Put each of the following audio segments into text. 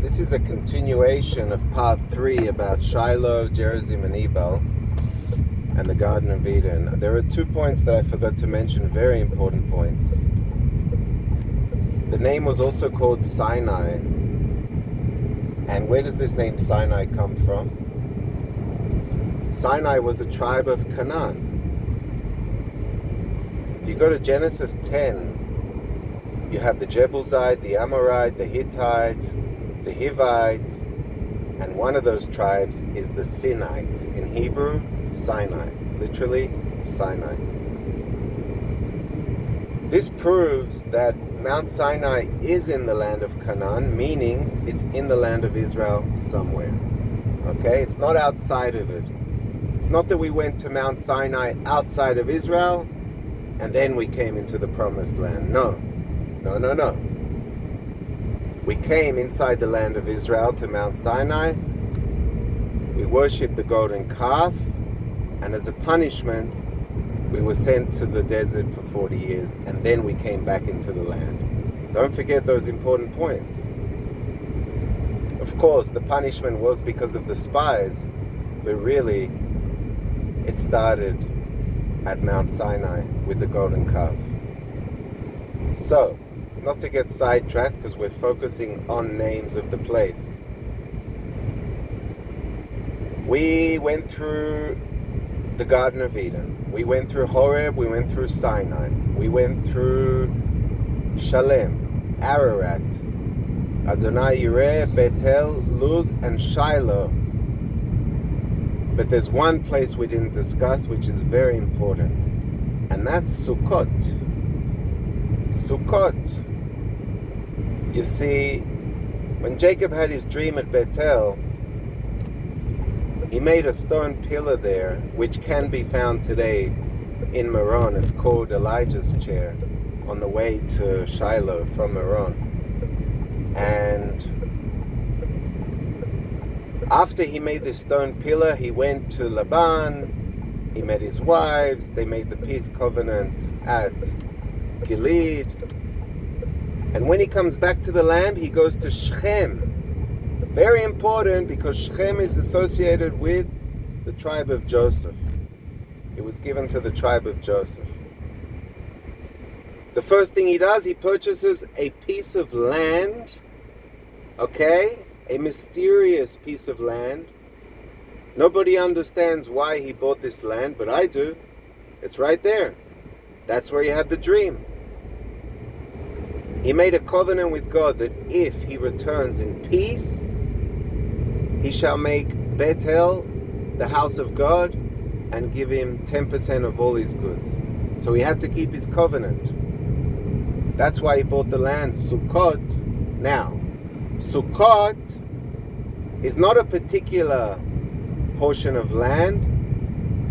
This is a continuation of part 3 about Shiloh, Gerizim, and Ebal, and the Garden of Eden. There are 2 points that I forgot to mention, very important points. The name was also called Sinai. And where does this name Sinai come from? Sinai was a tribe of Canaan. If you go to Genesis 10, you have the Jebusite, the Amorite, the Hittite, the Hivite, and one of those tribes is the Sinite. In Hebrew, Sinai. Literally, Sinai. This proves that Mount Sinai is in the land of Canaan, meaning it's in the land of Israel somewhere. Okay? It's not outside of it. It's not that we went to Mount Sinai outside of Israel and then we came into the promised land. No. No. We came inside the land of Israel to Mount Sinai. We worshipped the golden calf, and as a punishment, we were sent to the desert for 40 years, and then we came back into the land. Don't forget those important points. Of course, the punishment was because of the spies, but really, it started at Mount Sinai with the golden calf. So, not to get sidetracked, because we're focusing on names of the place. We went through the Garden of Eden. We went through Horeb, we went through Sinai. We went through Shalem, Ararat, Adonai Yireh, Bethel, Luz, and Shiloh. But there's one place we didn't discuss, which is very important, and that's Sukkot. Sukkot. You see, when Jacob had his dream at Bethel, he made a stone pillar there, which can be found today in Meron. It's called Elijah's chair, on the way to Shiloh from Meron. And after he made this stone pillar, he went to Laban, he met his wives, they made the peace covenant at Gilead. And when he comes back to the land, he goes to Shechem. Very important, because Shechem is associated with the tribe of Joseph. It was given to the tribe of Joseph. The first thing he does, he purchases a piece of land, okay? A mysterious piece of land. Nobody understands why he bought this land, but I do. It's right there. That's where he had the dream. He made a covenant with God that if he returns in peace, he shall make Bethel the house of God and give him 10% of all his goods. So he had to keep his covenant. That's why he bought the land, Sukkot. Now, Sukkot is not a particular portion of land.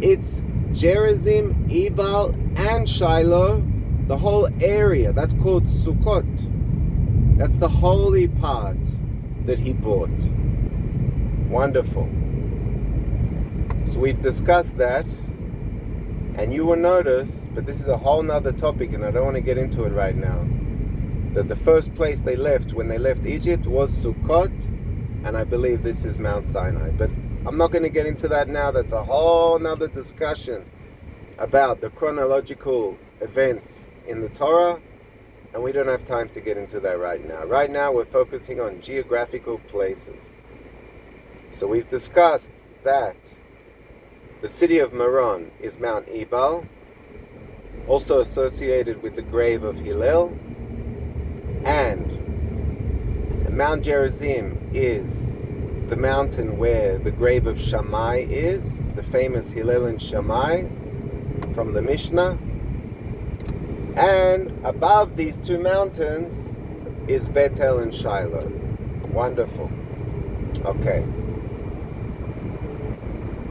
It's Gerizim, Ebal, and Shiloh, the whole area. That's called Sukkot. That's the holy part that he bought. Wonderful. So we've discussed that, and you will notice, but this is a whole nother topic and I don't want to get into it right now, that the first place they left when they left Egypt was Sukkot, and I believe this is Mount Sinai. But I'm not going to get into that now. That's a whole nother discussion about the chronological events in the Torah, and we don't have time to get into that right now. Right now we're focusing on geographical places. So we've discussed that the city of Meron is Mount Ebal, also associated with the grave of Hillel, and Mount Gerizim is the mountain where the grave of Shammai is, the famous Hillel and Shammai from the Mishnah. And above these two mountains is Bethel and Shiloh. Wonderful. Okay.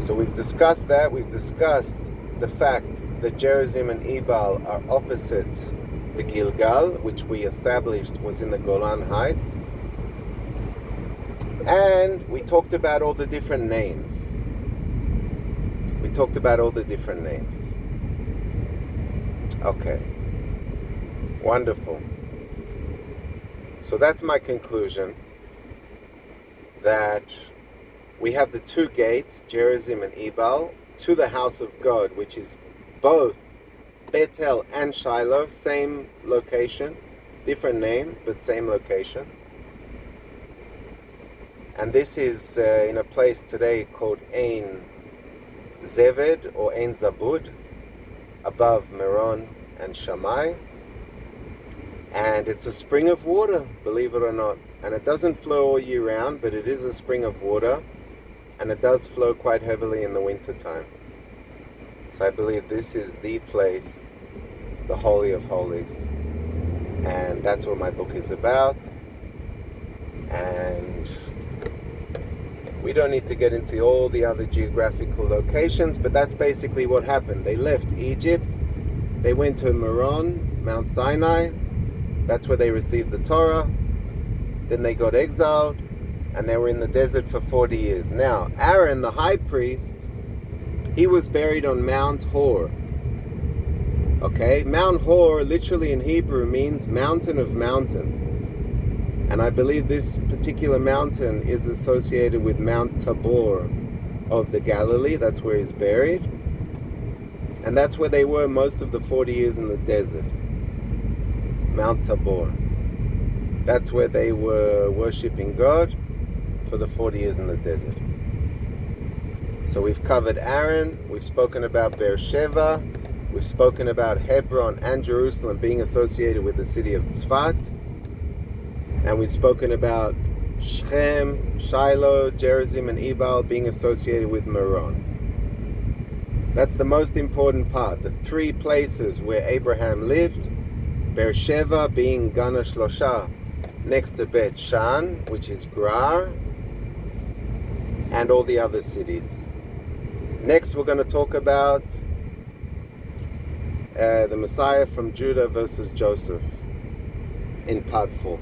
So we've discussed that. We've discussed the fact that Gerizim and Ebal are opposite the Gilgal, which we established was in the Golan Heights. And we talked about all the different names. Okay. Wonderful. So that's my conclusion. that we have the two gates, Gerizim and Ebal, to the house of God, which is both Bethel and Shiloh, same location, different name, but same location. And this is in a place today called Ein Zeved or Ein Zabud, above Meron and Shammai. And it's a spring of water, believe it or not. And it doesn't flow all year round, but it is a spring of water. And it does flow quite heavily in the winter time. So I believe this is the place, the Holy of Holies. And that's what my book is about. And we don't need to get into all the other geographical locations, but that's basically what happened. They left Egypt, they went to Meron, Mount Sinai, that's where they received the Torah, then they got exiled, and they were in the desert for 40 years. Now, Aaron, the high priest, he was buried on Mount Hor. Okay, Mount Hor literally in Hebrew means mountain of mountains. And I believe this particular mountain is associated with Mount Tabor of the Galilee. That's where he's buried. And that's where they were most of the 40 years in the desert. Mount Tabor. That's where they were worshipping God for the 40 years in the desert. So we've covered Aaron, we've spoken about Beersheba, we've spoken about Hebron and Jerusalem being associated with the city of Tzfat. And we've spoken about Shechem, Shiloh, Gerizim, and Ebal being associated with Meron. That's the most important part. The three places where Abraham lived. Beersheba being Gan HaShlosha, next to Bet Shan, which is Grar, and all the other cities. Next, we're going to talk about the Messiah from Judah versus Joseph in part 4.